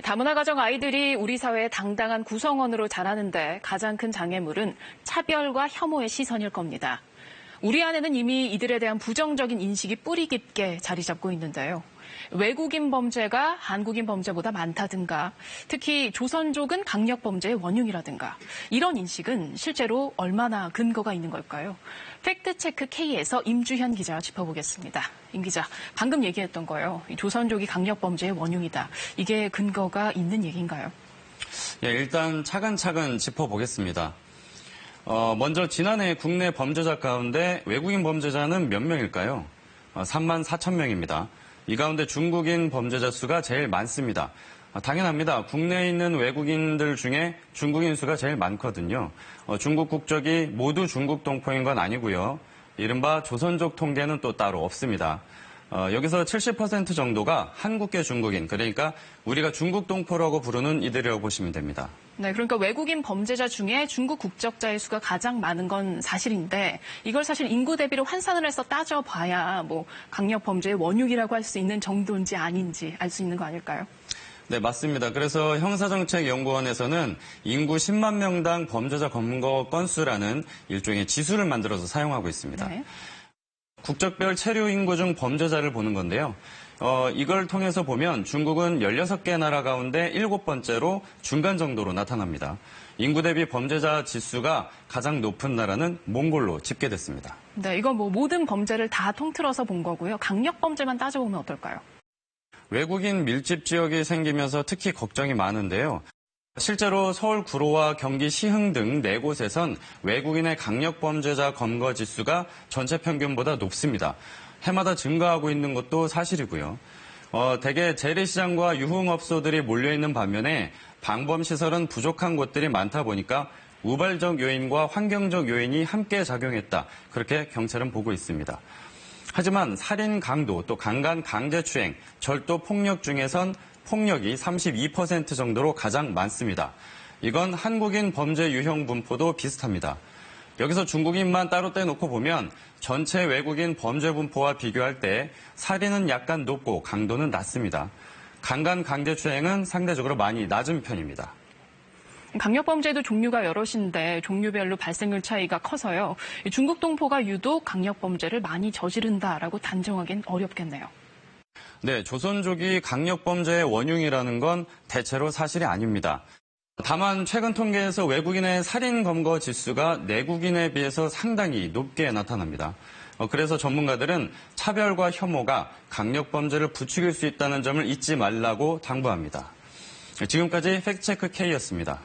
다문화 가정 아이들이 우리 사회의 당당한 구성원으로 자라는데 가장 큰 장애물은 차별과 혐오의 시선일 겁니다. 우리 안에는 이미 이들에 대한 부정적인 인식이 뿌리 깊게 자리 잡고 있는데요. 외국인 범죄가 한국인 범죄보다 많다든가, 특히 조선족은 강력 범죄의 원흉이라든가, 이런 인식은 실제로 얼마나 근거가 있는 걸까요? 팩트체크 K에서 임주현 기자와 짚어보겠습니다. 임 기자, 방금 얘기했던 거예요. 조선족이 강력 범죄의 원흉이다. 이게 근거가 있는 얘기인가요? 예, 일단 차근차근 짚어보겠습니다. 먼저 지난해 국내 범죄자 가운데 외국인 범죄자는 몇 명일까요? 3만 4천 명입니다. 이 가운데 중국인 범죄자 수가 제일 많습니다. 당연합니다. 국내에 있는 외국인들 중에 중국인 수가 제일 많거든요. 중국 국적이 모두 중국 동포인 건 아니고요. 이른바 조선족 통계는 또 따로 없습니다. 여기서 70% 정도가 한국계 중국인, 그러니까 우리가 중국 동포라고 부르는 이들이라고 보시면 됩니다. 네, 그러니까 외국인 범죄자 중에 중국 국적자의 수가 가장 많은 건 사실인데 이걸 사실 인구 대비로 환산을 해서 따져봐야 강력 범죄의 원흉이라고 할 수 있는 정도인지 아닌지 알 수 있는 거 아닐까요? 네, 맞습니다. 그래서 형사정책연구원에서는 인구 10만 명당 범죄자 검거 건수라는 일종의 지수를 만들어서 사용하고 있습니다. 네. 국적별 체류 인구 중 범죄자를 보는 건데요. 이걸 통해서 보면 중국은 16개 나라 가운데 7번째로 중간 정도로 나타납니다. 인구 대비 범죄자 지수가 가장 높은 나라는 몽골로 집계됐습니다. 네, 이건 모든 범죄를 다 통틀어서 본 거고요. 강력 범죄만 따져보면 어떨까요? 외국인 밀집 지역이 생기면서 특히 걱정이 많은데요. 실제로 서울 구로와 경기 시흥 등 4곳에선 외국인의 강력 범죄자 검거 지수가 전체 평균보다 높습니다. 해마다 증가하고 있는 것도 사실이고요. 대개 재래시장과 유흥업소들이 몰려있는 반면에 방범시설은 부족한 곳들이 많다 보니까 우발적 요인과 환경적 요인이 함께 작용했다. 그렇게 경찰은 보고 있습니다. 하지만 살인 강도, 또 강간 강제추행, 절도 폭력 중에선 폭력이 32% 정도로 가장 많습니다. 이건 한국인 범죄 유형 분포도 비슷합니다. 여기서 중국인만 따로 떼놓고 보면 전체 외국인 범죄 분포와 비교할 때 살인은 약간 높고 강도는 낮습니다. 강간 강제추행은 상대적으로 많이 낮은 편입니다. 강력범죄도 종류가 여럿인데 종류별로 발생률 차이가 커서요. 중국 동포가 유독 강력범죄를 많이 저지른다라고 단정하기는 어렵겠네요. 네, 조선족이 강력범죄의 원흉이라는 건 대체로 사실이 아닙니다. 다만 최근 통계에서 외국인의 살인 검거 지수가 내국인에 비해서 상당히 높게 나타납니다. 그래서 전문가들은 차별과 혐오가 강력범죄를 부추길 수 있다는 점을 잊지 말라고 당부합니다. 지금까지 팩트체크 K였습니다.